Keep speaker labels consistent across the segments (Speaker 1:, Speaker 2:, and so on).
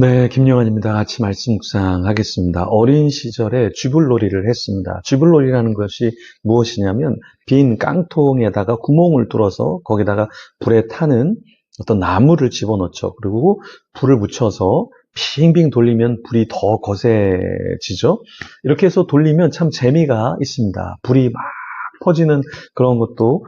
Speaker 1: 네, 김영환입니다. 같이 말씀 묵상하겠습니다. 어린 시절에 쥐불놀이를 했습니다. 쥐불놀이라는 것이 무엇이냐면 빈 깡통에다가 구멍을 뚫어서 거기다가 불에 타는 어떤 나무를 집어넣죠. 그리고 불을 붙여서 빙빙 돌리면 불이 더 거세지죠. 이렇게 해서 돌리면 참 재미가 있습니다. 불이 막 퍼지는 그런 것도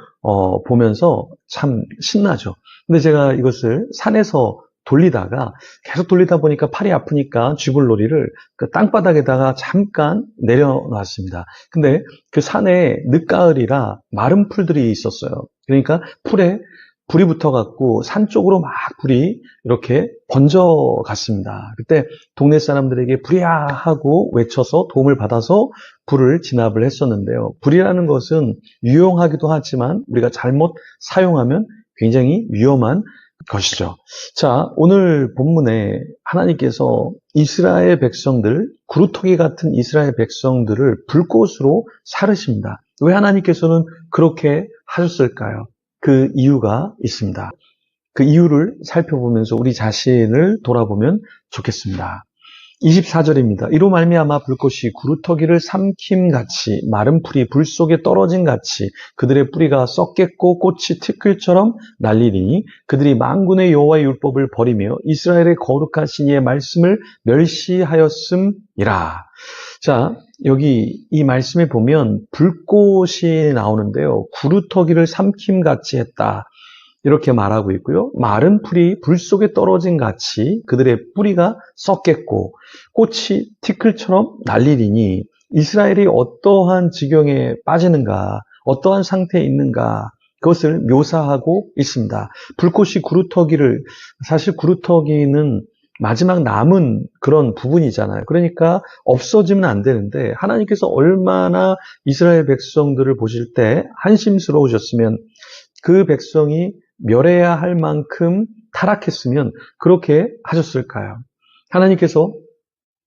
Speaker 1: 보면서 참 신나죠. 근데 제가 이것을 산에서 돌리다가 계속 돌리다 보니까 팔이 아프니까 쥐불놀이를 그 땅바닥에다가 잠깐 내려놨습니다. 근데 그 산에 늦가을이라 마른 풀들이 있었어요. 그러니까 풀에 불이 붙어갖고 산 쪽으로 막 불이 이렇게 번져갔습니다. 그때 동네 사람들에게 불이야 하고 외쳐서 도움을 받아서 불을 진압을 했었는데요. 불이라는 것은 유용하기도 하지만 우리가 잘못 사용하면 굉장히 위험한 것이죠. 자, 오늘 본문에 하나님께서 이스라엘 백성들, 구루터기 같은 이스라엘 백성들을 불꽃으로 사르십니다. 왜 하나님께서는 그렇게 하셨을까요? 그 이유가 있습니다. 그 이유를 살펴보면서 우리 자신을 돌아보면 좋겠습니다. 24절입니다. 이로 말미암아 불꽃이 구루터기를 삼킴같이 마른 풀이 불 속에 떨어진 같이 그들의 뿌리가 썩겠고 꽃이 티끌처럼 날리리니 그들이 만군의 여호와의 율법을 버리며 이스라엘의 거룩하신 이의 말씀을 멸시하였음이라. 자, 여기 이 말씀에 보면 불꽃이 나오는데요. 구루터기를 삼킴같이 했다. 이렇게 말하고 있고요. 마른 풀이 불 속에 떨어진 같이 그들의 뿌리가 썩겠고 꽃이 티끌처럼 날리리니 이스라엘이 어떠한 지경에 빠지는가, 어떠한 상태에 있는가 그것을 묘사하고 있습니다. 불꽃이 구루터기를, 사실 구루터기는 마지막 남은 그런 부분이잖아요. 그러니까 없어지면 안 되는데 하나님께서 얼마나 이스라엘 백성들을 보실 때 한심스러우셨으면 그 백성이 멸해야 할 만큼 타락했으면 그렇게 하셨을까요? 하나님께서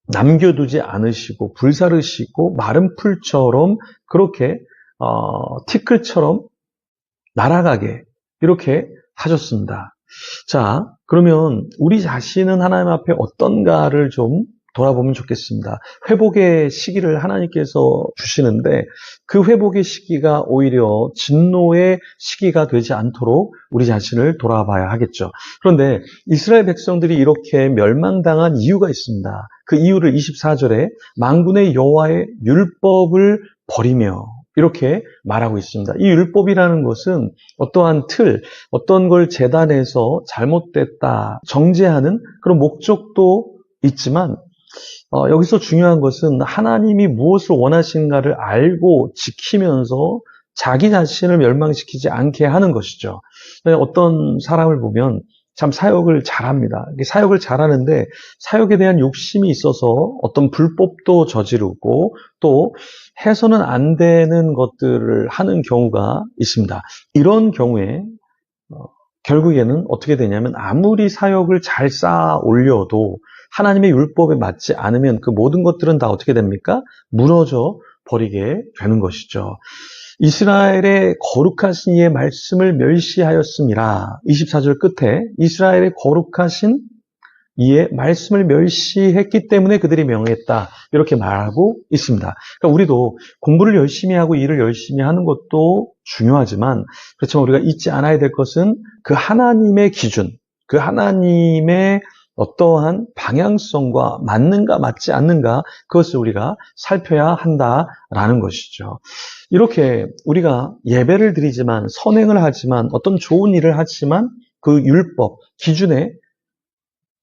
Speaker 1: 남겨두지 않으시고 불사르시고 마른 풀처럼 그렇게 티끌처럼 날아가게 이렇게 하셨습니다. 자, 그러면 우리 자신은 하나님 앞에 어떤가를 좀 돌아보면 좋겠습니다. 회복의 시기를 하나님께서 주시는데 그 회복의 시기가 오히려 진노의 시기가 되지 않도록 우리 자신을 돌아봐야 하겠죠. 그런데 이스라엘 백성들이 이렇게 멸망당한 이유가 있습니다. 그 이유를 24절에 만군의 여호와의 율법을 버리며 이렇게 말하고 있습니다. 이 율법이라는 것은 어떠한 틀, 어떤 걸 재단해서 잘못됐다 정죄하는 그런 목적도 있지만 여기서 중요한 것은 하나님이 무엇을 원하시는가를 알고 지키면서 자기 자신을 멸망시키지 않게 하는 것이죠. 어떤 사람을 보면 참 사역을 잘합니다. 사역을 잘하는데 사역에 대한 욕심이 있어서 어떤 불법도 저지르고 또 해서는 안 되는 것들을 하는 경우가 있습니다. 이런 경우에 결국에는 어떻게 되냐면 아무리 사역을 잘 쌓아 올려도 하나님의 율법에 맞지 않으면 그 모든 것들은 다 어떻게 됩니까? 무너져 버리게 되는 것이죠. 이스라엘의 거룩하신 이의 말씀을 멸시하였음이라. 24절 끝에 이스라엘의 거룩하신 이의 말씀을 멸시했기 때문에 그들이 명했다. 이렇게 말하고 있습니다. 그러니까 우리도 공부를 열심히 하고 일을 열심히 하는 것도 중요하지만 그렇지만 우리가 잊지 않아야 될 것은 그 하나님의 기준, 그 하나님의 어떠한 방향성과 맞는가 맞지 않는가 그것을 우리가 살펴야 한다라는 것이죠. 이렇게 우리가 예배를 드리지만 선행을 하지만 어떤 좋은 일을 하지만 그 율법, 기준에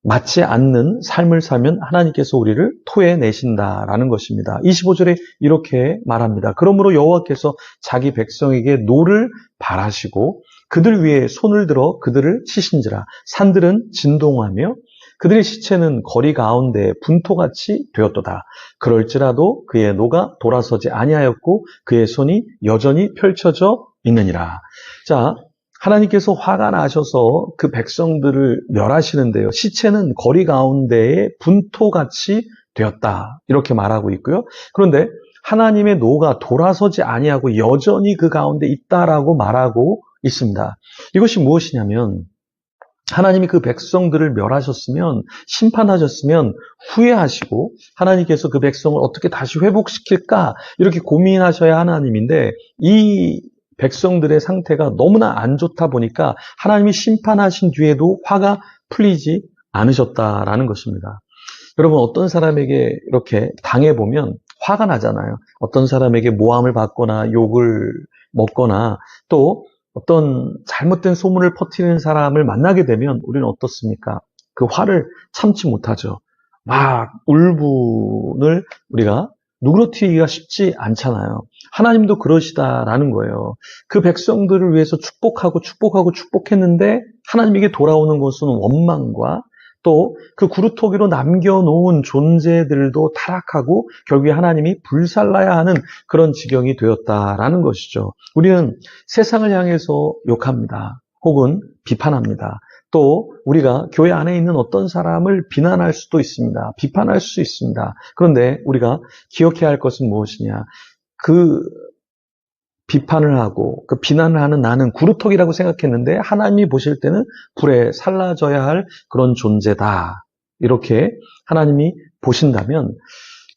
Speaker 1: 맞지 않는 삶을 살면 하나님께서 우리를 토해내신다라는 것입니다. 25절에 이렇게 말합니다. 그러므로 여호와께서 자기 백성에게 노를 발하시고 그들 위에 손을 들어 그들을 치신지라. 산들은 진동하며 그들의 시체는 거리 가운데 분토같이 되었도다. 그럴지라도 그의 노가 돌아서지 아니하였고 그의 손이 여전히 펼쳐져 있느니라. 자, 하나님께서 화가 나셔서 그 백성들을 멸하시는데요. 시체는 거리 가운데에 분토같이 되었다. 이렇게 말하고 있고요. 그런데 하나님의 노가 돌아서지 아니하고 여전히 그 가운데 있다라고 말하고 있습니다. 이것이 무엇이냐면 하나님이 그 백성들을 멸하셨으면, 심판하셨으면 후회하시고 하나님께서 그 백성을 어떻게 다시 회복시킬까 이렇게 고민하셔야 하나님인데, 이 백성들의 상태가 너무나 안 좋다 보니까 하나님이 심판하신 뒤에도 화가 풀리지 않으셨다라는 것입니다. 여러분, 어떤 사람에게 이렇게 당해보면 화가 나잖아요. 어떤 사람에게 모함을 받거나 욕을 먹거나 또 어떤 잘못된 소문을 퍼뜨리는 사람을 만나게 되면 우리는 어떻습니까? 그 화를 참지 못하죠. 막 울분을 우리가 누그러뜨리기가 쉽지 않잖아요. 하나님도 그러시다라는 거예요. 그 백성들을 위해서 축복했는데 하나님에게 돌아오는 것은 원망과 또 그 구루토기로 남겨놓은 존재들도 타락하고 결국에 하나님이 불살라야 하는 그런 지경이 되었다라는 것이죠. 우리는 세상을 향해서 욕합니다. 혹은 비판합니다. 또 우리가 교회 안에 있는 어떤 사람을 비난할 수도 있습니다. 비판할 수 있습니다. 그런데 우리가 기억해야 할 것은 무엇이냐? 그 비판을 하고 그 비난을 하는 나는 구루토기라고 생각했는데 하나님이 보실 때는 불에 살라져야 할 그런 존재다. 이렇게 하나님이 보신다면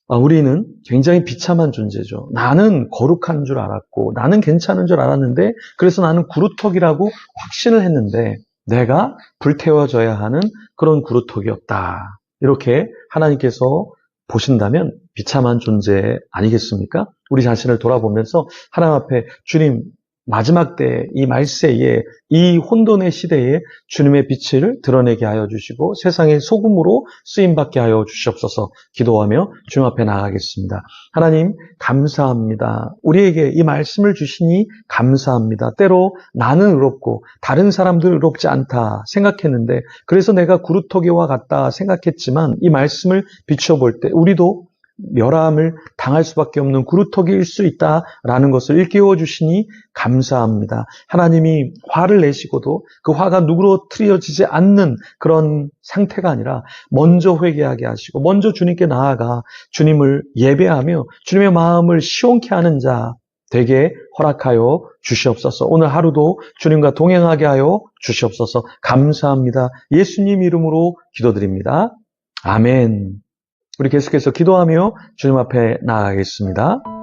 Speaker 1: 우리는 굉장히 비참한 존재죠. 나는 거룩한 줄 알았고 나는 괜찮은 줄 알았는데 그래서 나는 구루토기라고 확신을 했는데 내가 불태워져야 하는 그런 구루토기였다. 이렇게 하나님께서 보신다면 비참한 존재 아니겠습니까? 우리 자신을 돌아보면서 하나님 앞에 주님, 마지막 때 이 말세에 이 혼돈의 시대에 주님의 빛을 드러내게 하여 주시고 세상의 소금으로 쓰임받게 하여 주시옵소서. 기도하며 주님 앞에 나아가겠습니다. 하나님 감사합니다. 우리에게 이 말씀을 주시니 감사합니다. 때로 나는 의롭고 다른 사람들 의롭지 않다 생각했는데 그래서 내가 구루토기와 같다 생각했지만 이 말씀을 비춰볼 때 우리도 멸함을 당할 수밖에 없는 구루토기일 수 있다라는 것을 일깨워 주시니 감사합니다. 하나님이 화를 내시고도 그 화가 누그러뜨려지지 않는 그런 상태가 아니라 먼저 회개하게 하시고 먼저 주님께 나아가 주님을 예배하며 주님의 마음을 시원케 하는 자 되게 허락하여 주시옵소서. 오늘 하루도 주님과 동행하게 하여 주시옵소서. 감사합니다. 예수님 이름으로 기도드립니다. 아멘. 우리 계속해서 기도하며 주님 앞에 나아가겠습니다.